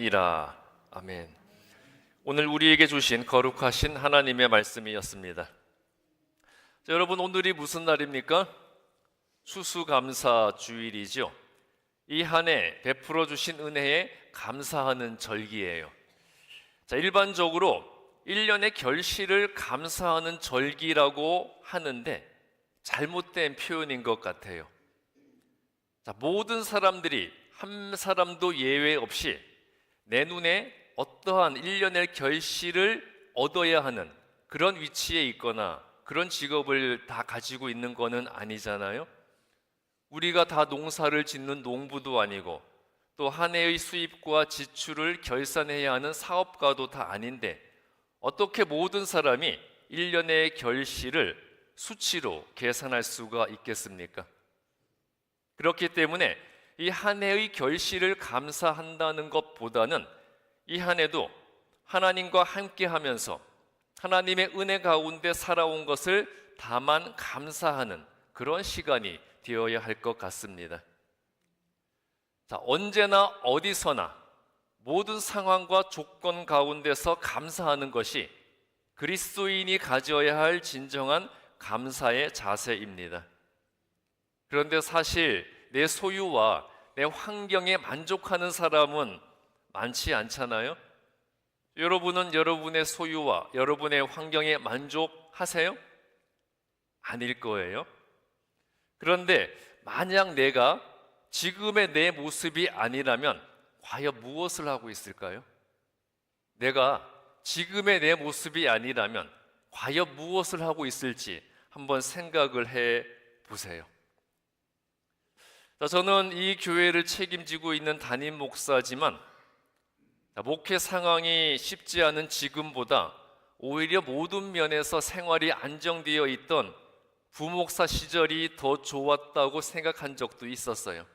주시니라. 아멘. 오늘 우리에게 주신 거룩하신 하나님의 말씀이었습니다. 자, 여러분, 오늘이 무슨 날입니까? 추수감사 주일이죠. 이 한 해 베풀어 주신 은혜에 감사하는 절기예요. 자, 일반적으로 1년의 결실을 감사하는 절기라고 하는데 잘못된 표현인 것 같아요. 자, 모든 사람들이 한 사람도 예외 없이 내 눈에 어떠한 1년의 결실을 얻어야 하는 그런 위치에 있거나 그런 직업을 다 가지고 있는 거는 아니잖아요. 우리가 다 농사를 짓는 농부도 아니고 또 한 해의 수입과 지출을 결산해야 하는 사업가도 다 아닌데 어떻게 모든 사람이 1년의 결실을 수치로 계산할 수가 있겠습니까? 그렇기 때문에 이 한 해의 결실을 감사한다는 것보다는 이 한 해도 하나님과 함께 하면서 하나님의 은혜 가운데 살아온 것을 다만 감사하는 그런 시간이 되어야 할 것 같습니다. 자, 언제나 어디서나 모든 상황과 조건 가운데서 감사하는 것이 그리스도인이 가져야 할 진정한 감사의 자세입니다. 그런데 사실 내 소유와 내 환경에 만족하는 사람은 많지 않잖아요. 여러분은 여러분의 소유와 여러분의 환경에 만족하세요? 아닐 거예요. 그런데 만약 내가 지금의 내 모습이 아니라면 과연 무엇을 하고 있을까요? 내가 지금의 내 모습이 아니라면 과연 무엇을 하고 있을지 한번 생각을 해 보세요. 저는 이 교회를 책임지고 있는 담임 목사지만 목회 상황이 쉽지 않은 지금보다 오히려 모든 면에서 생활이 안정되어 있던 부목사 시절이 더 좋았다고 생각한 적도 있었어요.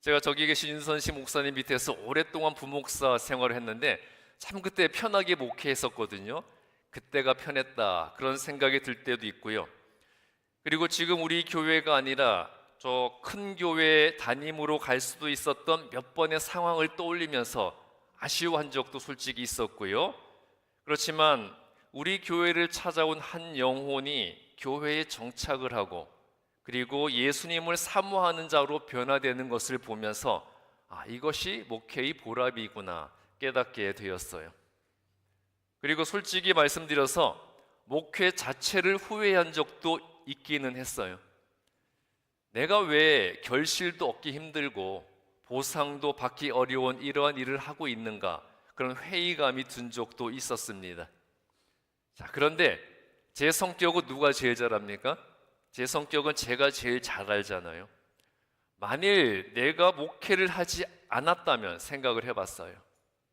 제가 저기 계신 윤선식 목사님 밑에서 오랫동안 부목사 생활을 했는데 참 그때 편하게 목회했었거든요. 그때가 편했다 그런 생각이 들 때도 있고요. 그리고 지금 우리 교회가 아니라 저 큰 교회 담임으로 갈 수도 있었던 몇 번의 상황을 떠올리면서 아쉬워한 적도 솔직히 있었고요. 그렇지만 우리 교회를 찾아온 한 영혼이 교회에 정착을 하고 그리고 예수님을 사모하는 자로 변화되는 것을 보면서 이것이 목회의 보람이구나 깨닫게 되었어요. 그리고 솔직히 말씀드려서 목회 자체를 후회한 적도 있기는 했어요. 내가 왜 결실도 얻기 힘들고 보상도 받기 어려운 이러한 일을 하고 있는가 그런 회의감이 든 적도 있었습니다. 자, 그런데 제 성격은 누가 제일 잘합니까? 제 성격은 제가 제일 잘 알잖아요. 만일 내가 목회를 하지 않았다면 생각을 해봤어요.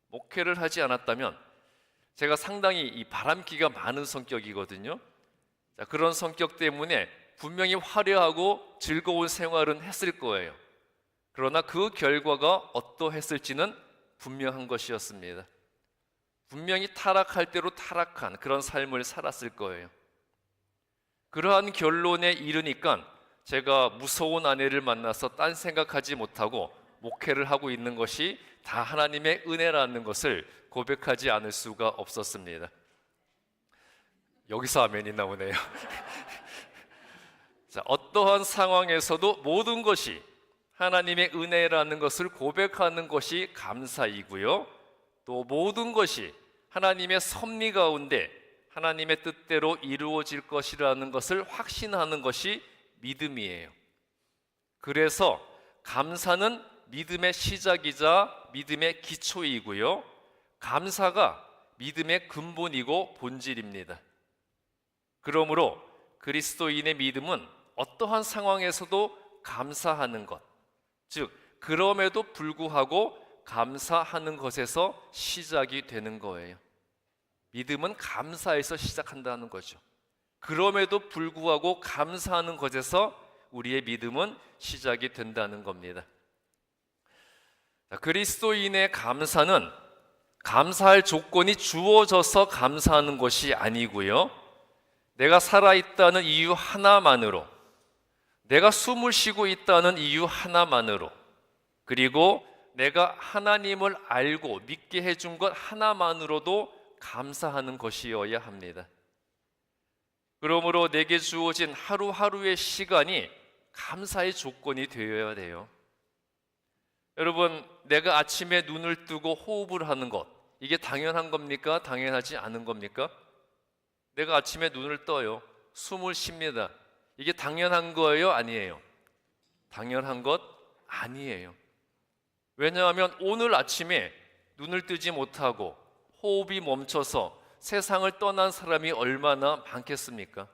목회를 하지 않았다면 제가 상당히 이 바람기가 많은 성격이거든요. 자, 그런 성격 때문에 분명히 화려하고 즐거운 생활은 했을 거예요. 그러나 그 결과가 어떠했을지는 분명한 것이었습니다. 분명히 타락할 대로 타락한 그런 삶을 살았을 거예요. 그러한 결론에 이르니까 제가 무서운 아내를 만나서 딴 생각하지 못하고 목회를 하고 있는 것이 다 하나님의 은혜라는 것을 고백하지 않을 수가 없었습니다. 여기서 아멘이 나오네요. 자, 어떠한 상황에서도 모든 것이 하나님의 은혜라는 것을 고백하는 것이 감사이고요. 또 모든 것이 하나님의 섭리 가운데 하나님의 뜻대로 이루어질 것이라는 것을 확신하는 것이 믿음이에요. 그래서 감사는 믿음의 시작이자 믿음의 기초이고요. 감사가 믿음의 근본이고 본질입니다. 그러므로 그리스도인의 믿음은 어떠한 상황에서도 감사하는 것, 즉 그럼에도 불구하고 감사하는 것에서 시작이 되는 거예요. 믿음은 감사에서 시작한다는 거죠. 그럼에도 불구하고 감사하는 것에서 우리의 믿음은 시작이 된다는 겁니다. 그리스도인의 감사는 감사할 조건이 주어져서 감사하는 것이 아니고요. 내가 살아있다는 이유 하나만으로, 내가 숨을 쉬고 있다는 이유 하나만으로, 그리고 내가 하나님을 알고 믿게 해준 것 하나만으로도 감사하는 것이어야 합니다. 그러므로 내게 주어진 하루하루의 시간이 감사의 조건이 되어야 돼요. 여러분, 내가 아침에 눈을 뜨고 호흡을 하는 것, 이게 당연한 겁니까? 당연하지 않은 겁니까? 내가 아침에 눈을 떠요. 숨을 쉽니다. 이게 당연한 거예요? 아니에요? 당연한 것 아니에요. 왜냐하면 오늘 아침에 눈을 뜨지 못하고 호흡이 멈춰서 세상을 떠난 사람이 얼마나 많겠습니까?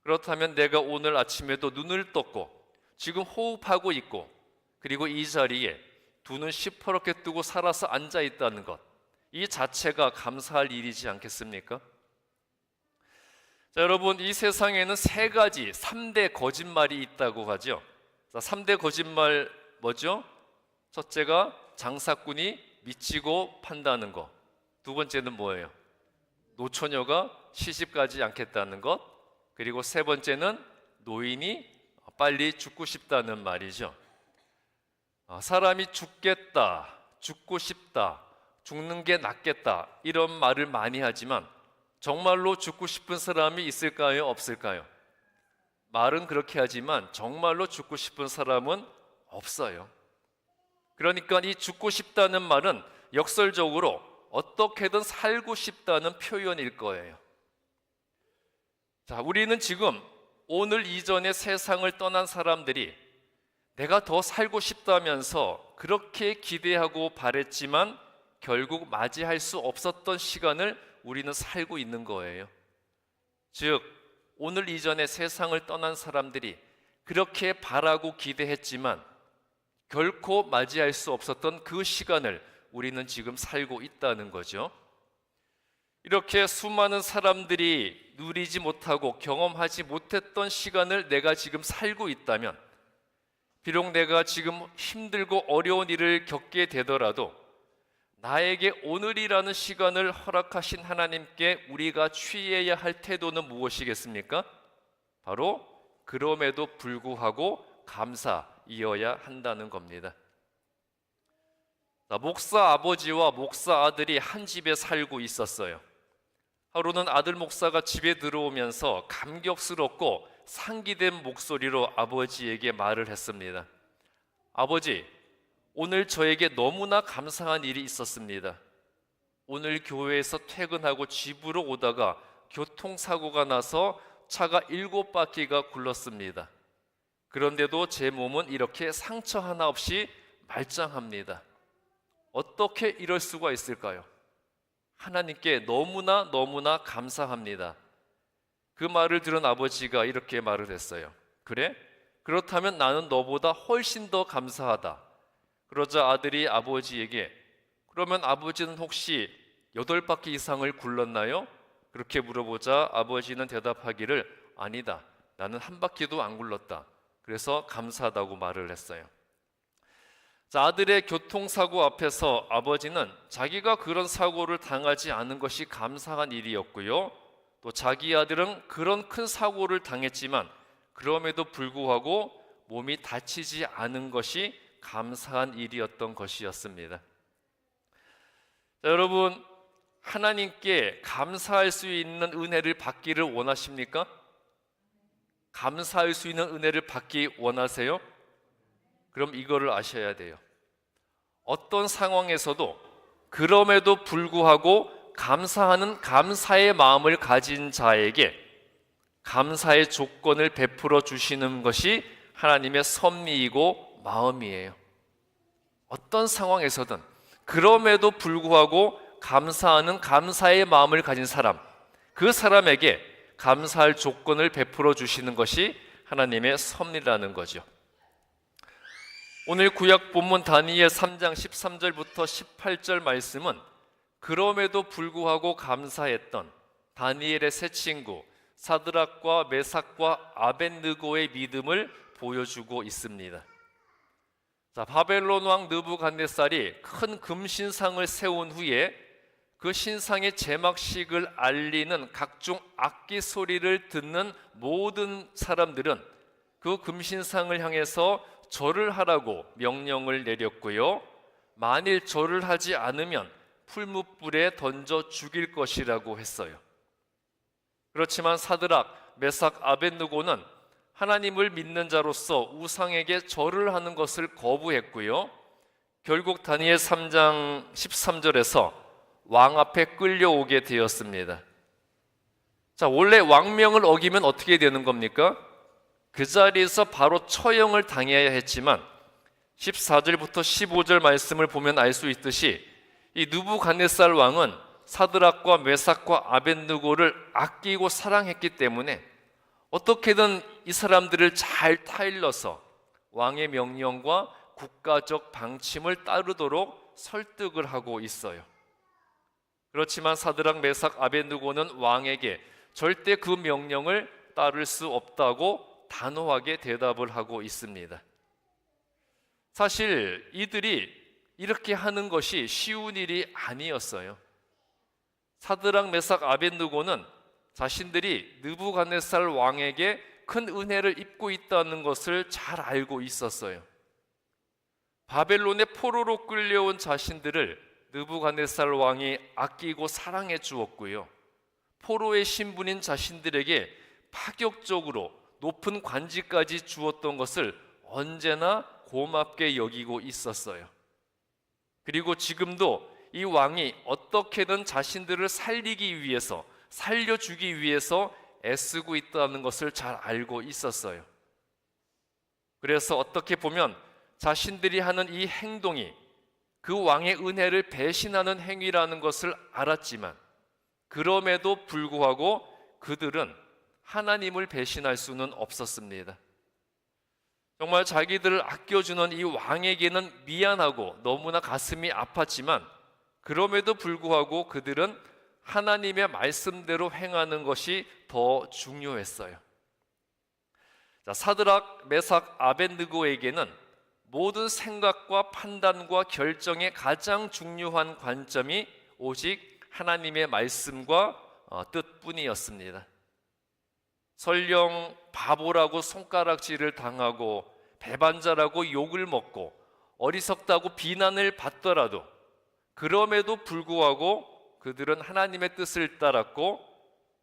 그렇다면 내가 오늘 아침에도 눈을 떴고 지금 호흡하고 있고 그리고 이 자리에 두 눈 시퍼렇게 뜨고 살아서 앉아 있다는 것, 이 자체가 감사할 일이지 않겠습니까? 자, 여러분, 이 세상에는 세 가지 3대 거짓말이 있다고 하죠. 자, 3대 거짓말 뭐죠? 첫째가 장사꾼이 미치고 판다는 것. 두 번째는 뭐예요? 노처녀가 시집가지 않겠다는 것. 그리고 세 번째는 노인이 빨리 죽고 싶다는 말이죠. 사람이 죽겠다, 죽고 싶다, 죽는 게 낫겠다 이런 말을 많이 하지만 정말로 죽고 싶은 사람이 있을까요? 없을까요? 말은 그렇게 하지만 정말로 죽고 싶은 사람은 없어요. 그러니까 이 죽고 싶다는 말은 역설적으로 어떻게든 살고 싶다는 표현일 거예요. 자, 우리는 지금 오늘 이전의 세상을 떠난 사람들이 내가 더 살고 싶다면서 그렇게 기대하고 바랬지만 결국 맞이할 수 없었던 시간을 우리는 살고 있는 거예요. 즉, 오늘 이전의 세상을 떠난 사람들이 그렇게 바라고 기대했지만 결코 맞이할 수 없었던 그 시간을 우리는 지금 살고 있다는 거죠. 이렇게 수많은 사람들이 누리지 못하고 경험하지 못했던 시간을 내가 지금 살고 있다면, 비록 내가 지금 힘들고 어려운 일을 겪게 되더라도 나에게 오늘이라는 시간을 허락하신 하나님께 우리가 취해야 할 태도는 무엇이겠습니까? 바로 그럼에도 불구하고 감사이어야 한다는 겁니다. 목사 아버지와 목사 아들이 한 집에 살고 있었어요. 하루는 아들 목사가 집에 들어오면서 감격스럽고 상기된 목소리로 아버지에게 말을 했습니다. 아버지, 오늘 저에게 너무나 감사한 일이 있었습니다. 오늘 교회에서 퇴근하고 집으로 오다가 교통사고가 나서 차가 7바퀴가 굴렀습니다. 그런데도 제 몸은 이렇게 상처 하나 없이 말짱합니다. 어떻게 이럴 수가 있을까요? 하나님께 너무나 감사합니다. 그 말을 들은 아버지가 이렇게 말을 했어요. 그래? 그렇다면 나는 너보다 훨씬 더 감사하다. 그러자 아들이 아버지에게, 그러면 아버지는 혹시 8바퀴 이상을 굴렀나요? 그렇게 물어보자 아버지는 대답하기를, 아니다, 나는 한 바퀴도 안 굴렀다. 그래서 감사하다고 말을 했어요. 자, 아들의 교통사고 앞에서 아버지는 자기가 그런 사고를 당하지 않은 것이 감사한 일이었고요, 또 자기 아들은 그런 큰 사고를 당했지만 그럼에도 불구하고 몸이 다치지 않은 것이 감사한 일이었던 것이었습니다. 자, 여러분, 하나님께 감사할 수 있는 은혜를 받기를 원하십니까? 감사할 수 있는 은혜를 받기 원하세요? 그럼 이거를 아셔야 돼요. 어떤 상황에서도 그럼에도 불구하고 감사하는 감사의 마음을 가진 자에게 감사의 조건을 베풀어 주시는 것이 하나님의 섭리이고 마음이에요. 어떤 상황에서든 그럼에도 불구하고 감사하는 감사의 마음을 가진 사람, 그 사람에게 감사할 조건을 베풀어 주시는 것이 하나님의 섭리라는 거죠. 오늘 구약 본문 다니엘 3장 13절부터 18절 말씀은 그럼에도 불구하고 감사했던 다니엘의 세 친구 사드락과 메삭과 아벳느고의 믿음을 보여주고 있습니다. 자, 바벨론 왕 느부갓네살이 큰 금신상을 세운 후에 그 신상의 제막식을 알리는 각종 악기 소리를 듣는 모든 사람들은 그 금신상을 향해서 절을 하라고 명령을 내렸고요. 만일 절을 하지 않으면 풀무불에 던져 죽일 것이라고 했어요. 그렇지만 사드락, 메삭, 아벳느고는 하나님을 믿는 자로서 우상에게 절을 하는 것을 거부했고요. 결국 다니엘 3장 13절에서 왕 앞에 끌려오게 되었습니다. 자, 원래 왕명을 어기면 어떻게 되는 겁니까? 그 자리에서 바로 처형을 당해야 했지만 14절부터 15절 말씀을 보면 알 수 있듯이 이 느부갓네살 왕은 사드락과 메삭과 아벳느고를 아끼고 사랑했기 때문에 어떻게든 이 사람들을 잘 타일러서 왕의 명령과 국가적 방침을 따르도록 설득을 하고 있어요. 그렇지만 사드락, 메삭, 아벳느고는 왕에게 절대 그 명령을 따를 수 없다고 단호하게 대답을 하고 있습니다. 사실 이들이 이렇게 하는 것이 쉬운 일이 아니었어요. 사드락, 메삭, 아벳느고는 자신들이 느부갓네살 왕에게 큰 은혜를 입고 있다는 것을 잘 알고 있었어요. 바벨론의 포로로 끌려온 자신들을 느부갓네살 왕이 아끼고 사랑해 주었고요. 포로의 신분인 자신들에게 파격적으로 높은 관직까지 주었던 것을 언제나 고맙게 여기고 있었어요. 그리고 지금도 이 왕이 어떻게든 자신들을 살리기 위해서, 살려주기 위해서 애쓰고 있다는 것을 잘 알고 있었어요. 그래서 어떻게 보면 자신들이 하는 이 행동이 그 왕의 은혜를 배신하는 행위라는 것을 알았지만 그럼에도 불구하고 그들은 하나님을 배신할 수는 없었습니다. 정말 자기들을 아껴주는 이 왕에게는 미안하고 너무나 가슴이 아팠지만 그럼에도 불구하고 그들은 하나님의 말씀대로 행하는 것이 더 중요했어요. 자, 사드락, 메삭, 아벳느고에게는 모든 생각과 판단과 결정의 가장 중요한 관점이 오직 하나님의 말씀과 뜻뿐이었습니다. 설령 바보라고 손가락질을 당하고 배반자라고 욕을 먹고 어리석다고 비난을 받더라도 그럼에도 불구하고 그들은 하나님의 뜻을 따랐고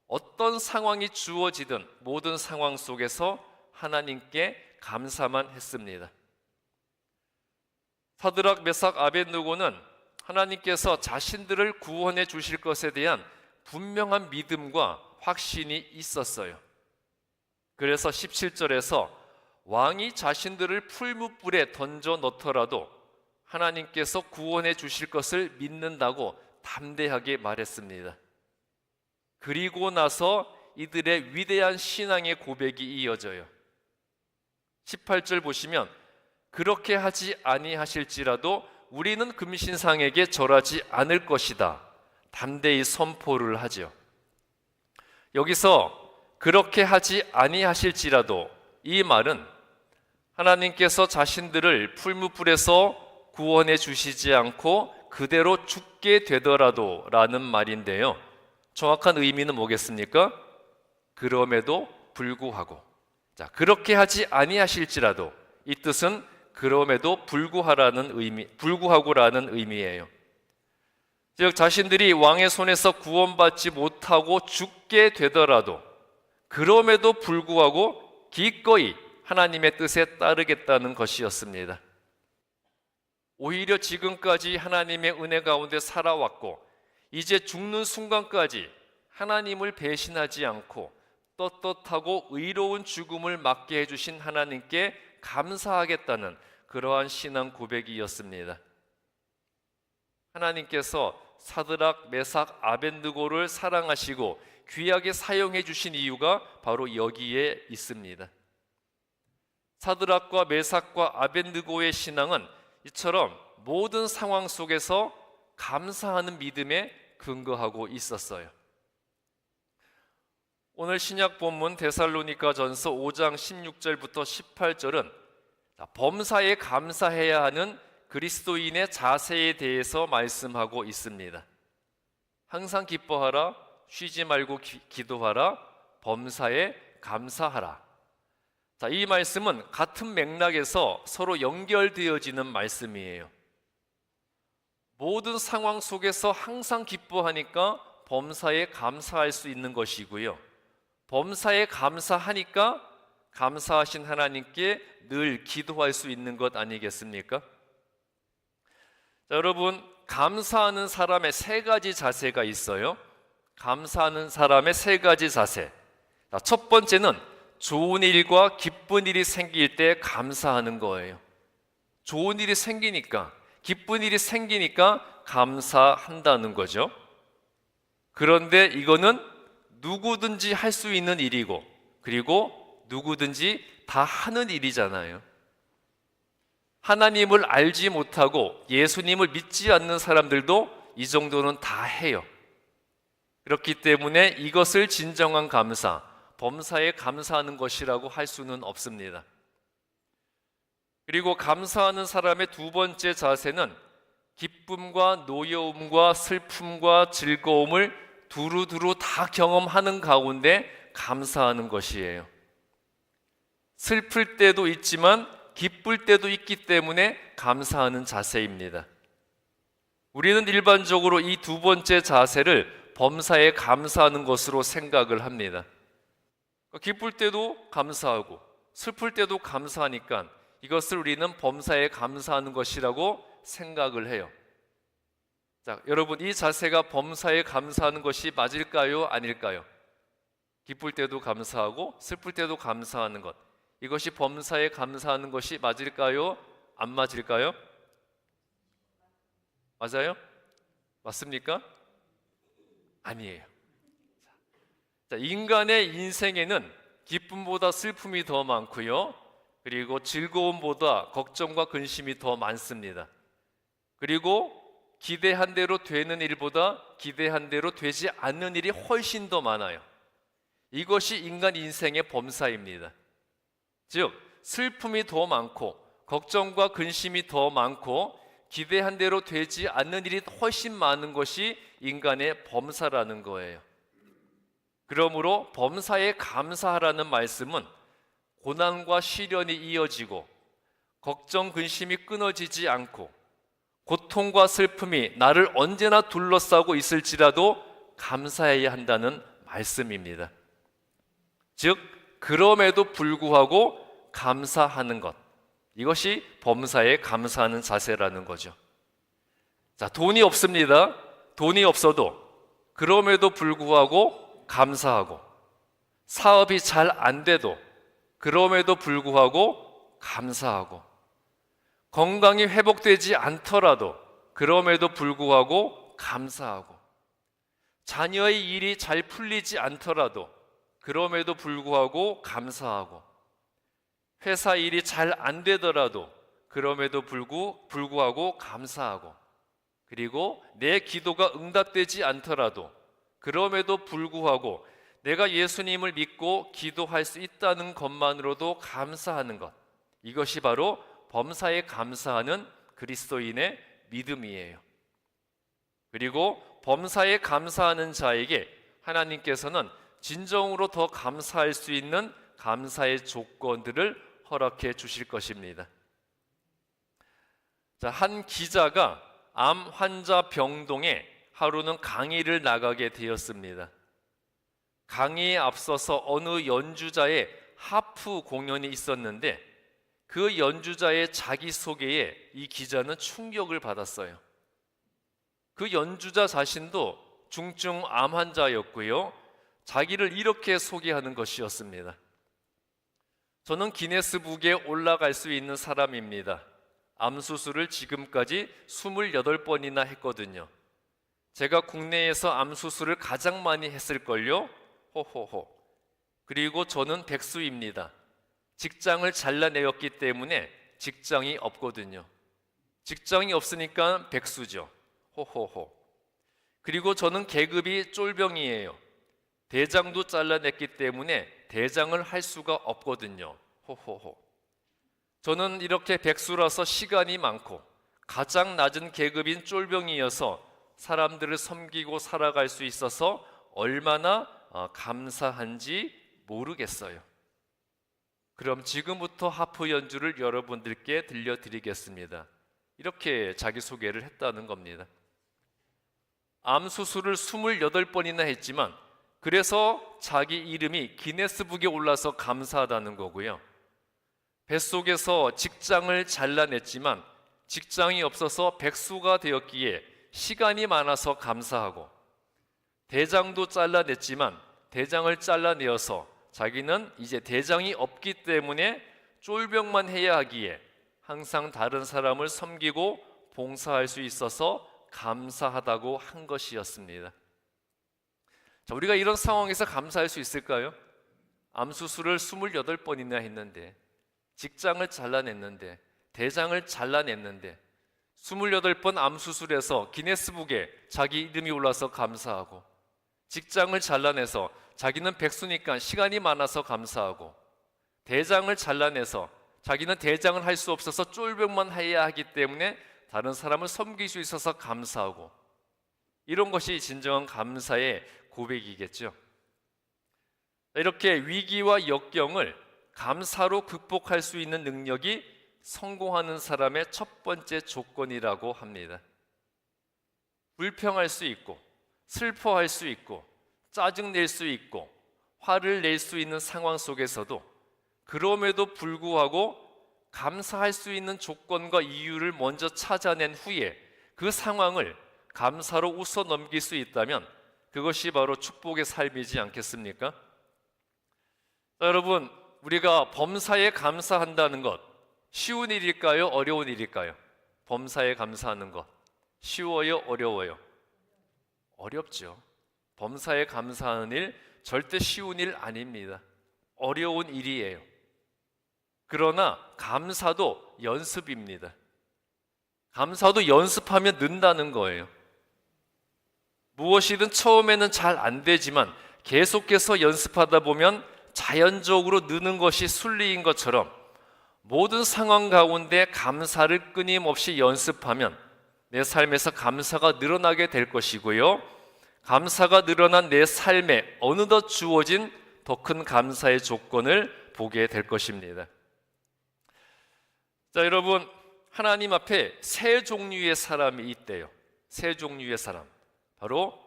어떤 상황이 주어지든 모든 상황 속에서 하나님께 감사만 했습니다. 사드락, 메삭, 아벳느고는 하나님께서 자신들을 구원해 주실 것에 대한 분명한 믿음과 확신이 있었어요. 그래서 17절에서 왕이 자신들을 풀무불에 던져 넣더라도 하나님께서 구원해 주실 것을 믿는다고 담대하게 말했습니다. 그리고 나서 이들의 위대한 신앙의 고백이 이어져요. 18절 보시면 그렇게 하지 아니하실지라도 우리는 금신상에게 절하지 않을 것이다. 담대히 선포를 하죠. 여기서 그렇게 하지 아니하실지라도 이 말은 하나님께서 자신들을 풀무불에서 구원해 주시지 않고 그대로 죽게 되더라도 라는 말인데요. 정확한 의미는 뭐겠습니까? 그럼에도 불구하고. 자, 그렇게 하지 아니하실지라도 이 뜻은 그럼에도 불구하고라는 의미예요. 즉 자신들이 왕의 손에서 구원받지 못하고 죽게 되더라도 그럼에도 불구하고 기꺼이 하나님의 뜻에 따르겠다는 것이었습니다. 오히려 지금까지 하나님의 은혜 가운데 살아왔고 이제 죽는 순간까지 하나님을 배신하지 않고 떳떳하고 의로운 죽음을 맞게 해주신 하나님께 감사하겠다는 그러한 신앙 고백이었습니다. 하나님께서 사드락, 메삭, 아벳느고를 사랑하시고 귀하게 사용해 주신 이유가 바로 여기에 있습니다. 사드락과 메삭과 아벳느고의 신앙은 이처럼 모든 상황 속에서 감사하는 믿음에 근거하고 있었어요. 오늘 신약 본문 데살로니가전서 5장 16절부터 18절은 범사에 감사해야 하는 그리스도인의 자세에 대해서 말씀하고 있습니다. 항상 기뻐하라, 쉬지 말고 기도하라, 범사에 감사하라. 자, 이 말씀은 같은 맥락에서 서로 연결되어지는 말씀이에요. 모든 상황 속에서 항상 기뻐하니까 범사에 감사할 수 있는 것이고요. 범사에 감사하니까 감사하신 하나님께 늘 기도할 수 있는 것 아니겠습니까? 자, 여러분, 감사하는 사람의 세 가지 자세가 있어요. 감사하는 사람의 세 가지 자세. 자, 첫 번째는 좋은 일과 기쁜 일이 생길 때 감사하는 거예요. 좋은 일이 생기니까, 기쁜 일이 생기니까 감사한다는 거죠. 그런데 이거는 누구든지 할 수 있는 일이고, 그리고 누구든지 다 하는 일이잖아요. 하나님을 알지 못하고 예수님을 믿지 않는 사람들도 이 정도는 다 해요. 그렇기 때문에 이것을 진정한 감사, 범사에 감사하는 것이라고 할 수는 없습니다. 그리고 감사하는 사람의 두 번째 자세는 기쁨과 노여움과 슬픔과 즐거움을 두루두루 다 경험하는 가운데 감사하는 것이에요. 슬플 때도 있지만 기쁠 때도 있기 때문에 감사하는 자세입니다. 우리는 일반적으로 이 두 번째 자세를 범사에 감사하는 것으로 생각을 합니다. 기쁠 때도 감사하고 슬플 때도 감사하니까 이것을 우리는 범사에 감사하는 것이라고 생각을 해요. 자, 여러분, 이 자세가 범사에 감사하는 것이 맞을까요? 아닐까요? 기쁠 때도 감사하고 슬플 때도 감사하는 것, 이것이 범사에 감사하는 것이 맞을까요? 안 맞을까요? 맞아요? 맞습니까? 아니에요. 자, 인간의 인생에는 기쁨보다 슬픔이 더 많고요. 그리고 즐거움보다 걱정과 근심이 더 많습니다. 그리고 기대한 대로 되는 일보다 기대한 대로 되지 않는 일이 훨씬 더 많아요. 이것이 인간 인생의 범사입니다. 즉, 슬픔이 더 많고 걱정과 근심이 더 많고 기대한 대로 되지 않는 일이 훨씬 많은 것이 인간의 범사라는 거예요. 그러므로 범사에 감사하라는 말씀은 고난과 시련이 이어지고 걱정, 근심이 끊어지지 않고 고통과 슬픔이 나를 언제나 둘러싸고 있을지라도 감사해야 한다는 말씀입니다. 즉, 그럼에도 불구하고 감사하는 것, 이것이 범사에 감사하는 자세라는 거죠. 자, 돈이 없습니다. 돈이 없어도 그럼에도 불구하고 감사하고, 사업이 잘 안 돼도 그럼에도 불구하고 감사하고, 건강이 회복되지 않더라도 그럼에도 불구하고 감사하고, 자녀의 일이 잘 풀리지 않더라도 그럼에도 불구하고 감사하고, 회사 일이 잘 안 되더라도 그럼에도 불구하고 감사하고, 그리고 내 기도가 응답되지 않더라도 그럼에도 불구하고 내가 예수님을 믿고 기도할 수 있다는 것만으로도 감사하는 것, 이것이 바로 범사에 감사하는 그리스도인의 믿음이에요. 그리고 범사에 감사하는 자에게 하나님께서는 진정으로 더 감사할 수 있는 감사의 조건들을 허락해 주실 것입니다. 자, 한 기자가 암 환자 병동에 하루는 강의를 나가게 되었습니다. 강의에 앞서서 어느 연주자의 하프 공연이 있었는데 그 연주자의 자기소개에 이 기자는 충격을 받았어요. 그 연주자 자신도 중증 암 환자였고요. 자기를 이렇게 소개하는 것이었습니다. 저는 기네스북에 올라갈 수 있는 사람입니다. 암 수술을 지금까지 28번이나 했거든요. 제가 국내에서 암 수술을 가장 많이 했을걸요? 호호호. 그리고 저는 백수입니다. 직장을 잘라내었기 때문에 직장이 없거든요. 직장이 없으니까 백수죠. 호호호. 그리고 저는 계급이 쫄병이에요. 대장도 잘라냈기 때문에 대장을 할 수가 없거든요. 호호호. 저는 이렇게 백수라서 시간이 많고 가장 낮은 계급인 쫄병이어서 사람들을 섬기고 살아갈 수 있어서 얼마나 감사한지 모르겠어요. 그럼 지금부터 하프 연주를 여러분들께 들려드리겠습니다. 이렇게 자기소개를 했다는 겁니다. 암 수술을 28번이나 했지만 그래서 자기 이름이 기네스북에 올라서 감사하다는 거고요. 뱃속에서 직장을 잘라냈지만 직장이 없어서 백수가 되었기에 시간이 많아서 감사하고, 대장도 잘라냈지만 대장을 잘라내어서 자기는 이제 대장이 없기 때문에 쫄병만 해야 하기에 항상 다른 사람을 섬기고 봉사할 수 있어서 감사하다고 한 것이었습니다. 자, 우리가 이런 상황에서 감사할 수 있을까요? 암 수술을 28번이나 했는데, 직장을 잘라냈는데, 대장을 잘라냈는데, 28번 암 수술에서 기네스북에 자기 이름이 올라서 감사하고, 직장을 잘라내서 자기는 백수니까 시간이 많아서 감사하고, 대장을 잘라내서 자기는 대장을 할 수 없어서 쫄병만 해야 하기 때문에 다른 사람을 섬길 수 있어서 감사하고, 이런 것이 진정한 감사의 고백이겠죠. 이렇게 위기와 역경을 감사로 극복할 수 있는 능력이 성공하는 사람의 첫 번째 조건이라고 합니다. 불평할 수 있고, 슬퍼할 수 있고, 짜증낼 수 있고, 화를 낼 수 있는 상황 속에서도 그럼에도 불구하고 감사할 수 있는 조건과 이유를 먼저 찾아낸 후에 그 상황을 감사로 웃어 넘길 수 있다면 그것이 바로 축복의 삶이지 않겠습니까? 자, 여러분, 우리가 범사에 감사한다는 것 쉬운 일일까요? 어려운 일일까요? 범사에 감사하는 것 쉬워요? 어려워요? 어렵죠. 범사에 감사하는 일 절대 쉬운 일 아닙니다. 어려운 일이에요. 그러나 감사도 연습입니다. 감사도 연습하면 는다는 거예요. 무엇이든 처음에는 잘 안 되지만 계속해서 연습하다 보면 자연적으로 느는 것이 순리인 것처럼 모든 상황 가운데 감사를 끊임없이 연습하면 내 삶에서 감사가 늘어나게 될 것이고요, 감사가 늘어난 내 삶에 어느덧 주어진 더 큰 감사의 조건을 보게 될 것입니다. 자, 여러분, 하나님 앞에 세 종류의 사람이 있대요. 세 종류의 사람, 바로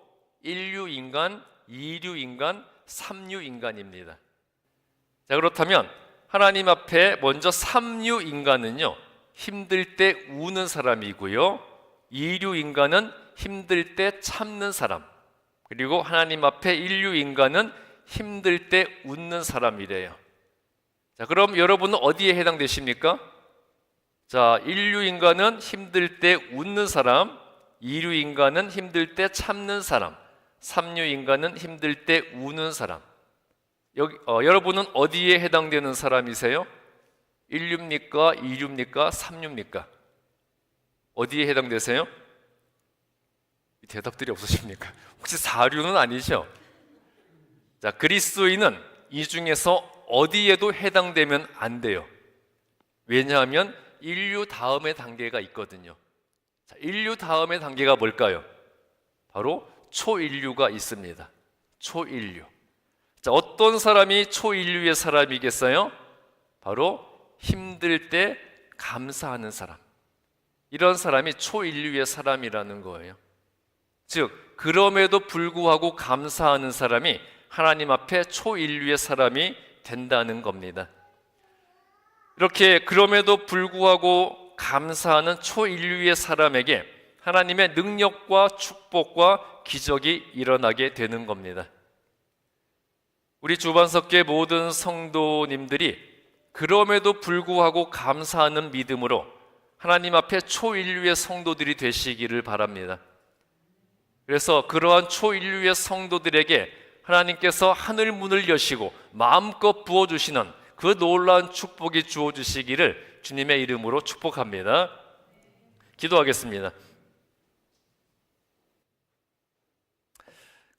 1류 인간, 2류 인간, 3류 인간입니다. 자, 그렇다면 하나님 앞에 먼저 3류 인간은요, 힘들 때 우는 사람이고요, 2류 인간은 힘들 때 참는 사람, 그리고 하나님 앞에 1류 인간은 힘들 때 웃는 사람이래요. 자, 그럼 여러분은 어디에 해당되십니까? 자, 1류 인간은 힘들 때 웃는 사람, 2류 인간은 힘들 때 참는 사람, 3류 인간은 힘들 때 우는 사람. 여러분은 어디에 해당되는 사람이세요? 1류입니까? 2류입니까? 3류입니까? 어디에 해당되세요? 대답들이 없으십니까? 혹시 4류는 아니죠? 자, 그리스도인은 이 중에서 어디에도 해당되면 안 돼요. 왜냐하면 1류 다음의 단계가 있거든요. 자, 1류 다음의 단계가 뭘까요? 바로 초인류가 있습니다. 초인류. 자, 어떤 사람이 초인류의 사람이겠어요? 바로 힘들 때 감사하는 사람. 이런 사람이 초인류의 사람이라는 거예요. 즉, 그럼에도 불구하고 감사하는 사람이 하나님 앞에 초인류의 사람이 된다는 겁니다. 이렇게 그럼에도 불구하고 감사하는 초인류의 사람에게 하나님의 능력과 축복과 기적이 일어나게 되는 겁니다. 우리 주반석교회 모든 성도님들이 그럼에도 불구하고 감사하는 믿음으로 하나님 앞에 초인류의 성도들이 되시기를 바랍니다. 그래서 그러한 초인류의 성도들에게 하나님께서 하늘 문을 여시고 마음껏 부어주시는 그 놀라운 축복이 주어주시기를 주님의 이름으로 축복합니다. 기도하겠습니다.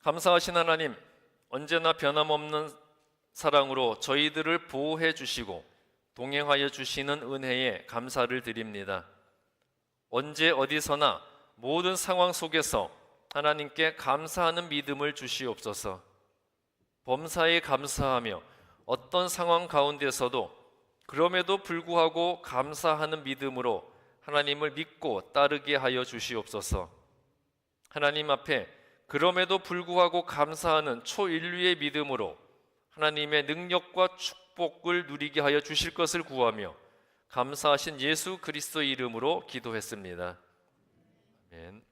감사하신 하나님, 언제나 변함없는 사랑으로 저희들을 보호해 주시고 동행하여 주시는 은혜에 감사를 드립니다. 언제 어디서나 모든 상황 속에서 하나님께 감사하는 믿음을 주시옵소서. 범사에 감사하며 어떤 상황 가운데서도 그럼에도 불구하고 감사하는 믿음으로 하나님을 믿고 따르게 하여 주시옵소서. 하나님 앞에 그럼에도 불구하고 감사하는 초인류의 믿음으로 하나님의 능력과 축복을 누리게 하여 주실 것을 구하며 감사하신 예수 그리스도 이름으로 기도했습니다. 아멘.